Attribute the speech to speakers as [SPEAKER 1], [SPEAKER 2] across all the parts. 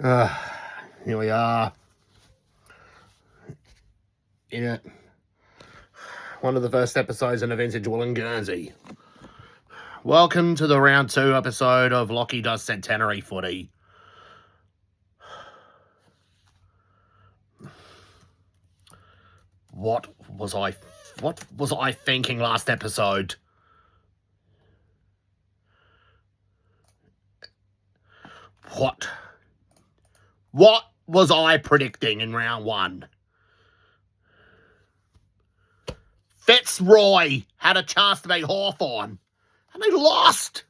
[SPEAKER 1] Uh, Here we are in it. One of the first episodes in a vintage Wollongong Guernsey. Welcome to the round 2 episode of Lachie does Centenary footy. What was I thinking last episode? What was I predicting in round 1? Fitzroy had a chance to beat Hawthorn, and they lost.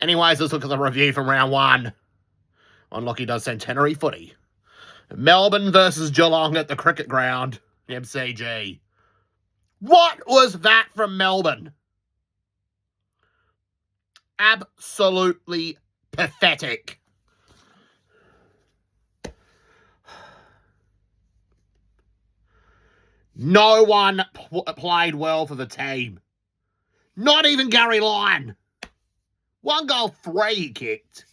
[SPEAKER 1] Anyways, let's look at the review from round 1 on Lachie does Centenary footy. Melbourne versus Geelong at the cricket ground, the MCG. What was that from Melbourne? Absolutely pathetic. No one played well for the team. Not even Gary Lyon. 1 goal, 3 he kicked.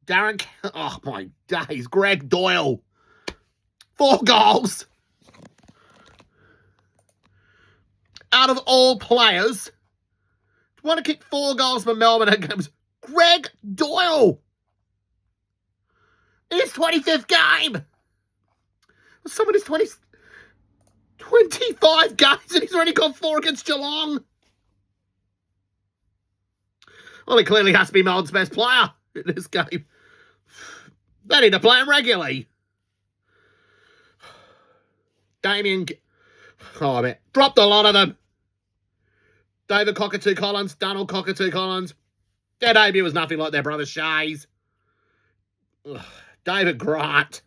[SPEAKER 1] Oh my days, Greg Doyle. 4 goals. Out of all players, want to kick 4 goals for Melbourne against Greg Doyle. In his 25th game. Some of his 25 games and he's already got 4 against Geelong. Well, he clearly has to be Melbourne's best player in this game. They need to play him regularly. Dropped a lot of them. David Cockatoo Collins, Donald Cockatoo Collins. Their debut was nothing like their brother Shay's. David Grant.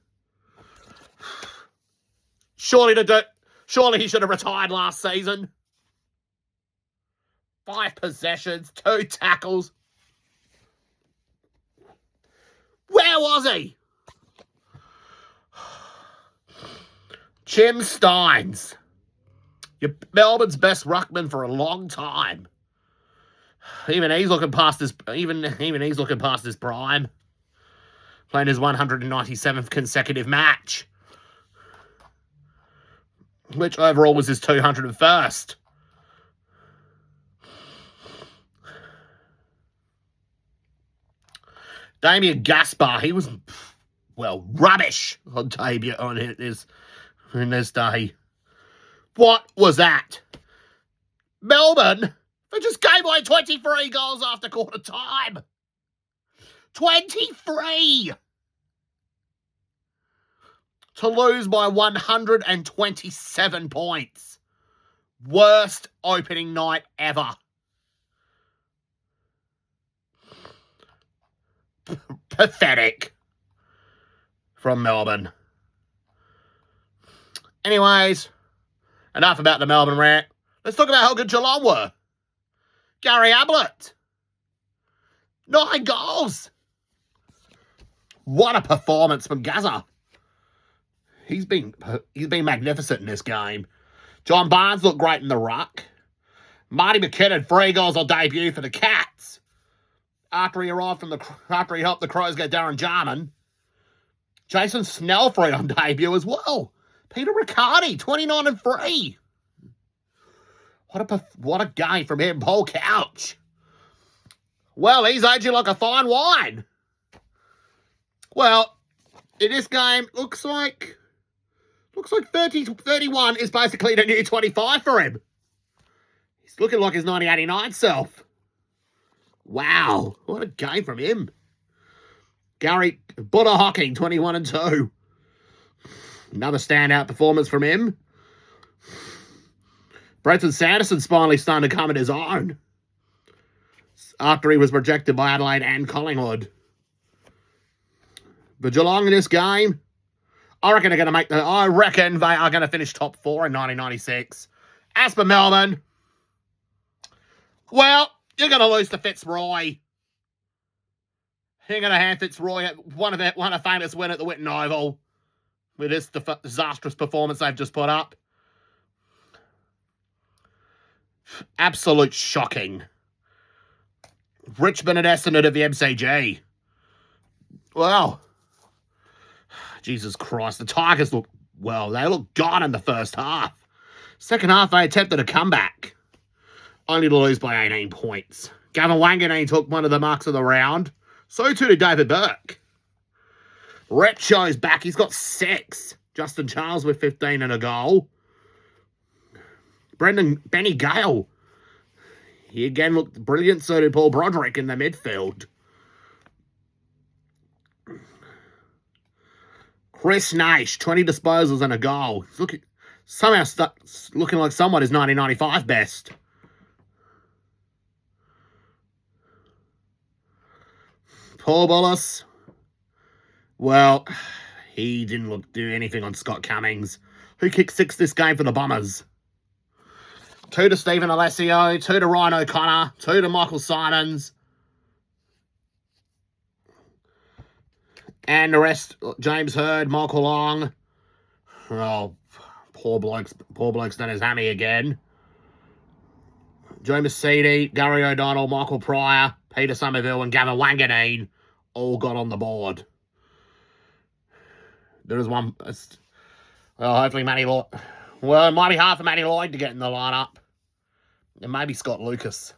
[SPEAKER 1] Surely he should have retired last season. 5 possessions, 2 tackles. Where was he? Jim Steins. You're Melbourne's best ruckman for a long time. Even he's looking past his prime. Playing his 197th consecutive match. Which overall was his 201st. Damien Gaspar, he was, rubbish on debut in this day. What was that? Melbourne, they just gave away 23 goals after quarter time. 23! To lose by 127 points. Worst opening night ever. Pathetic from Melbourne. Anyways, enough about the Melbourne rant. Let's talk about how good Geelong were. Gary Ablett. 9 goals. What a performance from Gazza. He's been magnificent in this game. John Barnes looked great in the ruck. Marty McKinnon, 3 goals on debut for the Cats. After he helped the Crows get Darren Jarman. Jason Snellford on debut as well. Peter Riccardi, 29-3. What a game from him, Paul Couch. Well, he's aging like a fine wine. Well, in this game, looks like 30-31 is basically the new 25 for him. He's looking like his 1989 self. Wow, what a game from him. Gary Butter Hocking, 21-2. Another standout performance from him. Brenton Sanderson's finally starting to come at his own. After he was rejected by Adelaide and Collingwood. But Geelong in this game, I reckon they are going to finish top 4 in 1996. As for Melbourne, well, you're going to lose to Fitzroy. You're going to hand Fitzroy one a famous win at the Whitten Oval with this disastrous performance they've just put up. Absolute shocking. Richmond and Essendon of the MCG. Well, Jesus Christ, the Tigers look, well, they look gone in the first half. Second half, they attempted a comeback, only to lose by 18 points. Gavin Wanganeen took one of the marks of the round. So too did David Burke. Retcho's back. He's got 6. Justin Charles with 15 and a goal. Benny Gale. He again looked brilliant. So did Paul Broderick in the midfield. Chris Nash, 20 disposals and a goal. He's looking like someone is 1995 best. Paul Bullis. Well, he didn't do anything on Scott Cummings, who kicked 6 this game for the Bombers. 2 to Stephen Alessio, 2 to Ryan O'Connor, 2 to Michael Simons. And the rest, James Hurd, Michael Long. Oh, poor bloke's done his hammy again. Joe Mercedes, Gary O'Donnell, Michael Pryor, Peter Somerville, and Gavin Wanganeen all got on the board. There was one. Well, hopefully Matty Lloyd. Well, it might be hard for Matty Lloyd to get in the lineup. And maybe Scott Lucas.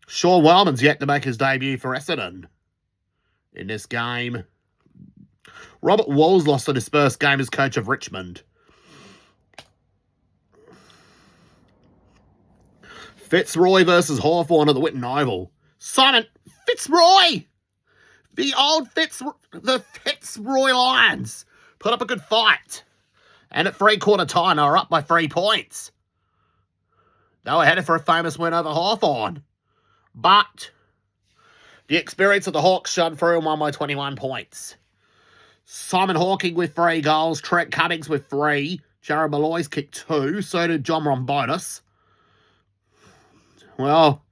[SPEAKER 1] Sean Wellman's yet to make his debut for Essendon in this game. Robert Walls lost in his first game as coach of Richmond. Fitzroy versus Hawthorn at the Whitten Oval. Simon Fitzroy! The Fitzroy Lions put up a good fight. And at 3-quarter time, they were up by 3 points. They were headed for a famous win over Hawthorn. But the experience of the Hawks shone through and won by 21 points. Simon Hawking with 3 goals. Trent Cummings with 3. Jared Malloy's kicked 2. So did John Rombonis. Well,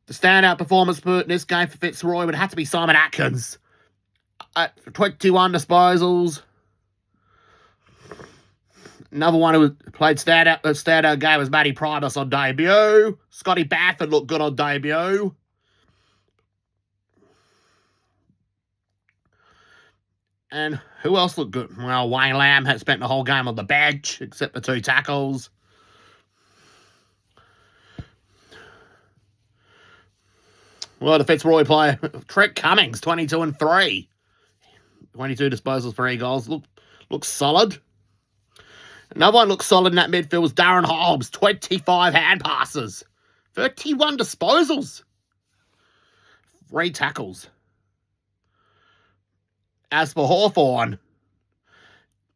[SPEAKER 1] the standout performance in this game for Fitzroy would have to be Simon Atkins. At 21 disposals. Another one who played standout game was Matty Primus on debut. Scotty Bafford looked good on debut. And who else looked good? Well, Wayne Lamb had spent the whole game on the bench, except for 2 tackles. Well, the Fitzroy player, Trent Cummings, 22 and 3. 22 disposals, 3 goals. Looks solid. Another one looks solid in that midfield was Darren Hobbs, 25 hand passes. 31 disposals. 3 tackles. As for Hawthorn,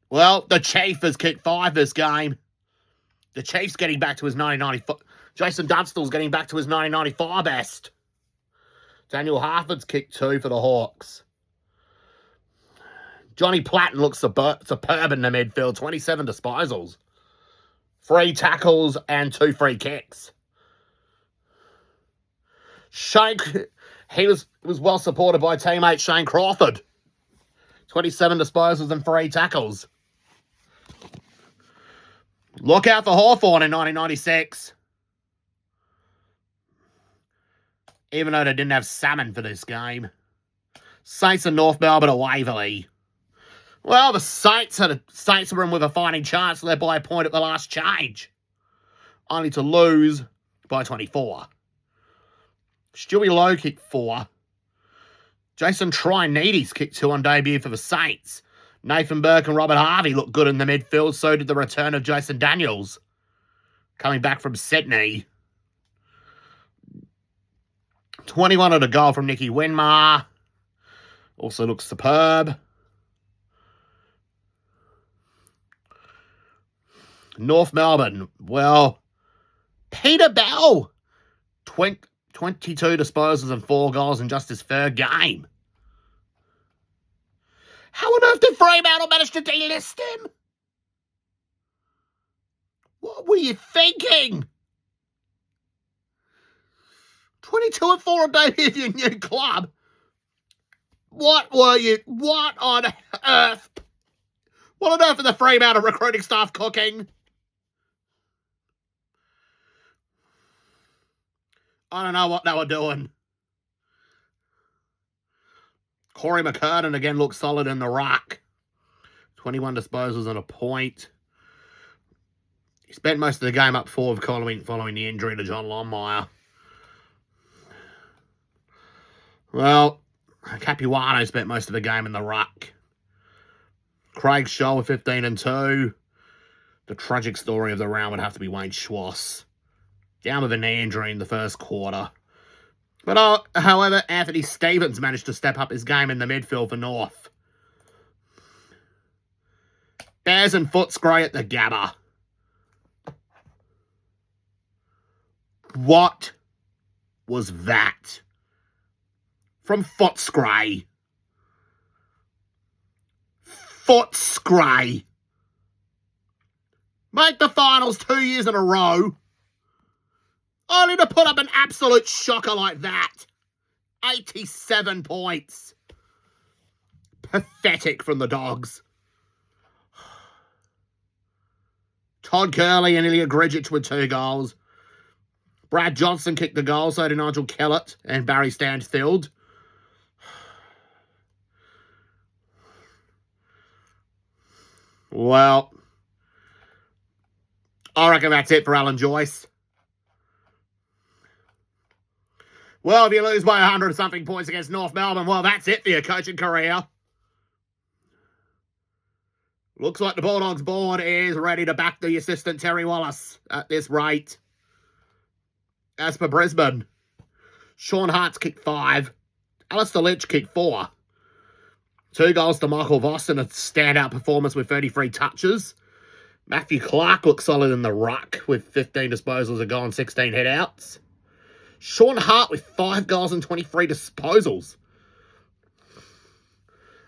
[SPEAKER 1] well, the Chief has kicked 5 this game. The Chief's getting back to his 1995. Jason Dunstall's getting back to his 1995 best. Daniel Harford's kicked 2 for the Hawks. Johnny Platten looks superb in the midfield. 27 disposals. 3 tackles and 2 free kicks. He was well supported by teammate Shane Crawford. 27 disposals and 3 tackles. Look out for Hawthorn in 1996. Even though they didn't have salmon for this game. Saints and North Melbourne at Waverley. Well, the Saints were in with a fighting chance, led by a point at the last change. Only to lose by 24. Stewie Lowe kicked 4. Jason Trinedes kicked 2 on debut for the Saints. Nathan Burke and Robert Harvey looked good in the midfield, so did the return of Jason Daniels, coming back from Sydney. 21 at a goal from Nicky Winmar. Also looks superb. North Melbourne, well, Peter Bell, 22 disposals and 4 goals in just his 3rd game. How on earth did Fremantle manage to delist him? What were you thinking? 22 and 4 on debut of your new club. What on earth? What on earth are the Fremantle recruiting staff cooking? I don't know what they were doing. Corey McCurden again looked solid in the ruck. 21 disposals and a point. He spent most of the game up forward following the injury to John Longmire. Well, Capuano spent most of the game in the ruck. Craig Shaw with 15 and 2. The tragic story of the round would have to be Wayne Schwass. Down with a knee injury in the first quarter. But however, Anthony Stevens managed to step up his game in the midfield for North. Bears and Footscray at the Gabba. What was that? From Footscray. Footscray. Make the finals 2 years in a row. Only to put up an absolute shocker like that. 87 points. Pathetic from the Dogs. Todd Curley and Ilya Grigic with 2 goals. Brad Johnson kicked the goal, so did Nigel Kellett and Barry Stanfield. Well, I reckon that's it for Alan Joyce. Well, if you lose by 100-something points against North Melbourne, well, that's it for your coaching career. Looks like the Bulldogs board is ready to back the assistant Terry Wallace at this rate. As for Brisbane, Sean Hart's kicked 5. Alistair Lynch kicked 4. 2 goals to Michael Voss in a standout performance with 33 touches. Matthew Clark looks solid in the ruck with 15 disposals, a goal and 16 headouts. Sean Hart with 5 goals and 23 disposals.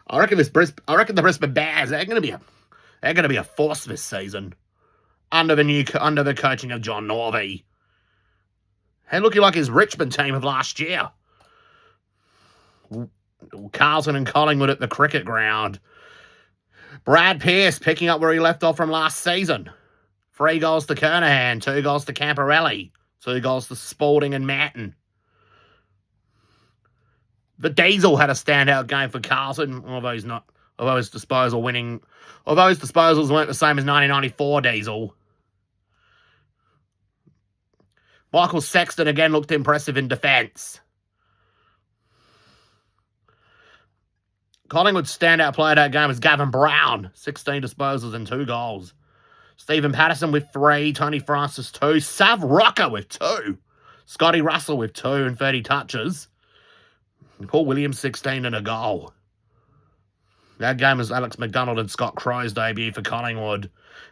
[SPEAKER 1] I reckon the Brisbane Bears, they're going to be a force this season under the coaching of John Northey. And looking like his Richmond team of last year. Carlton and Collingwood at the cricket ground. Brad Pearce picking up where he left off from last season. 3 goals to Kernahan, 2 goals to Camporelli, 2 goals to Spalding and Manton. The Diesel had a standout game for Carlton, although his disposals weren't the same as 1994 Diesel. Michael Sexton again looked impressive in defence. Collingwood's standout player that game was Gavin Brown, 16 disposals and 2 goals. Stephen Patterson with 3, Tony Francis 2, Sav Rocker with 2, Scotty Russell with 2 and 30 touches, Paul Williams 16 and a goal. That game was Alex McDonald and Scott Crow's debut for Collingwood.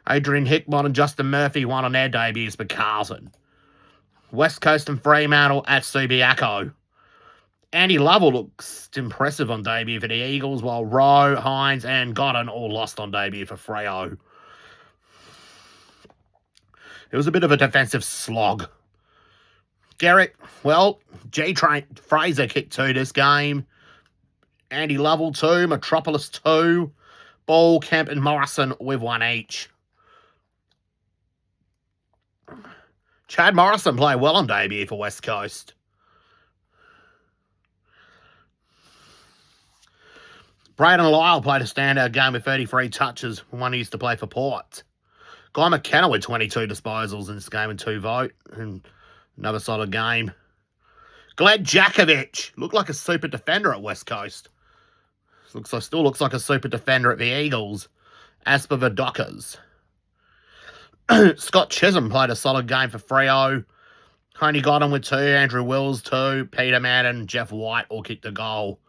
[SPEAKER 1] Adrian Hickmott and Justin Murphy won on their debuts for Carlton. West Coast and Fremantle at Subiaco. Andy Lovell looks impressive on debut for the Eagles, while Rowe, Hines and Godden all lost on debut for Freo. It was a bit of a defensive slog. G-Train Fraser kicked 2 this game. Andy Lovell 2, Metropolis 2, Ball, Kemp and Morrison with 1 each. Chad Morrison played well on debut for West Coast. Braden Lyle played a standout game with 33 touches, one he used to play for Port. Guy McKenna with 22 disposals in this game and 2 vote. And another solid game. Glad Jakovic looked like a super defender at West Coast. Still looks like a super defender at the Eagles. As for the Dockers. Scott Chisholm played a solid game for Freo. Tony Godden with 2, Andrew Wills 2, Peter Madden and Jeff White all kicked a goal.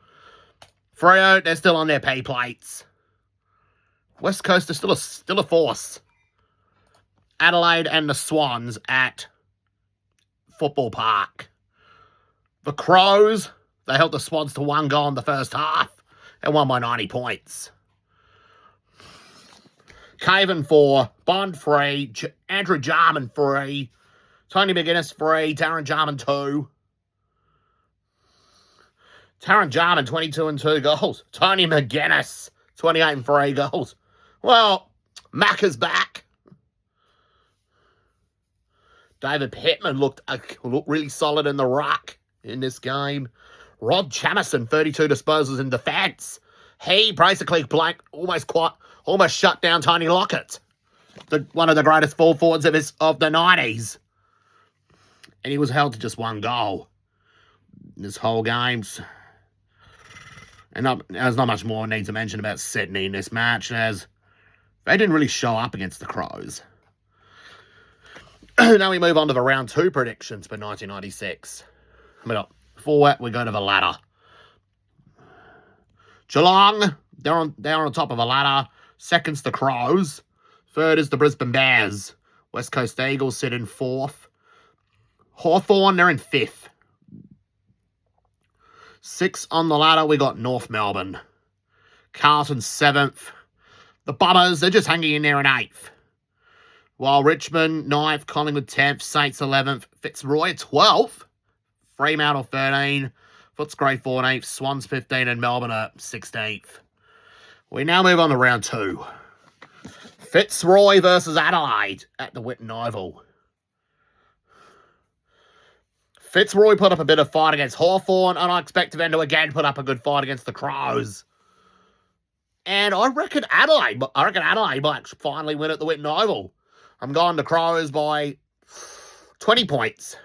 [SPEAKER 1] Freo, they're still on their pay plates. West Coast is still a force. Adelaide and the Swans at Football Park. The Crows, they held the Swans to 1 goal in the first half and won by 90 points. Caven 4, Bond 3, Andrew Jarman 3, Tony McGuinness 3, Darren Jarman 2. Darren Jarman 22 and 2 goals. Tony McGuinness 28 and 3 goals. Well, Macca's back. David Pittman looked really solid in the ruck in this game. Rod Jamison, 32 disposals in defence. He basically almost shut down Tony Lockett, one of the greatest full forwards of the 90s. And he was held to just one goal in this whole game. And there's not much more I need to mention about Sydney in this match, as they didn't really show up against the Crows. Now we move on to the round 2 predictions for 1996. Before that, we go to the ladder. Geelong, they're on the top of the ladder. Second's the Crows. Third is the Brisbane Bears. West Coast Eagles sit in 4th. Hawthorn, they're in 5th. 6th on the ladder, we got North Melbourne. Carlton 7th. The Bombers, they're just hanging in there in 8th. While Richmond 9th, Collingwood 10th, Saints 11th, Fitzroy 12th, Fremantle 13th, Footscray 14th, Swans 15th, and Melbourne are 16th. We now move on to round 2. Fitzroy versus Adelaide at the Whitten Oval. Fitzroy put up a bit of fight against Hawthorn, and I expect them to again put up a good fight against the Crows. And I reckon Adelaide might finally win at the Whitten Oval. I'm going to Crows by 20 points.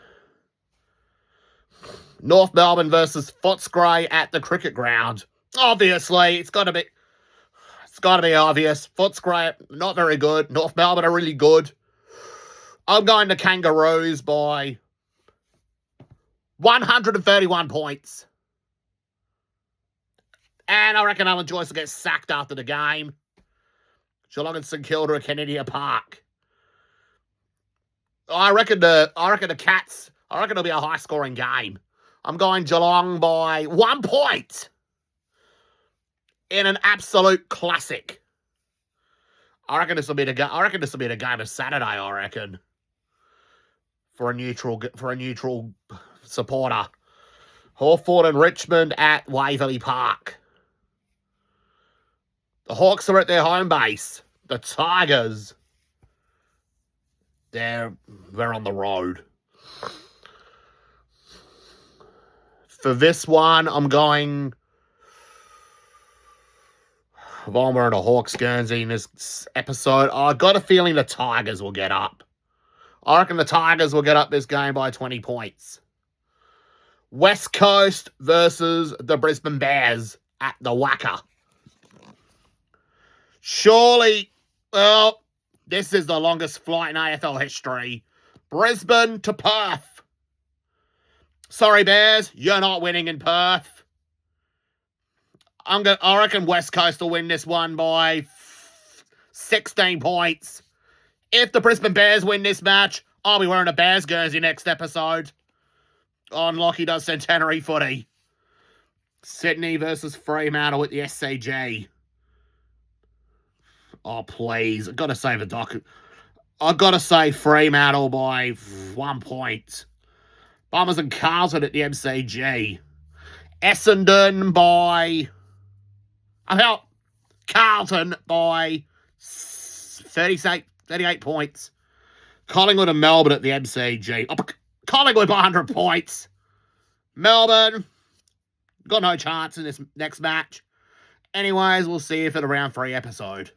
[SPEAKER 1] North Melbourne versus Footscray at the Cricket Ground. Obviously, it's got to be obvious. Footscray, not very good. North Melbourne are really good. I'm going to Kangaroos by 131 points. And I reckon Alan Joyce will get sacked after the game. Geelong and St Kilda at Canada Park. I reckon the Cats, it'll be a high-scoring game. I'm going Geelong by 1 point in an absolute classic. I reckon this will be the game of Saturday, I reckon. For a neutral supporter. Hawthorn and Richmond at Waverley Park. The Hawks are at their home base. The Tigers, they're on the road. For this one, I'm wearing a Hawks Guernsey in this episode. I got a feeling the Tigers will get up. I reckon the Tigers will get up this game by 20 points. West Coast versus the Brisbane Bears at the Wacker. Surely, well, this is the longest flight in AFL history. Brisbane to Perth. Sorry, Bears, you're not winning in Perth. I reckon West Coast will win this one by 16 points. If the Brisbane Bears win this match, I'll be wearing a Bears jersey next episode on Lachie Does Centenary Footy. Sydney versus Fremantle at the SCG. Oh, please. I've got to say Fremantle by 1 point. Bombers and Carlton at the MCG. Essendon by... Carlton by 38 points. Collingwood and Melbourne at the MCG. Collingwood by 100 points. Melbourne got no chance in this next match. Anyways, we'll see you for the round 3 episode.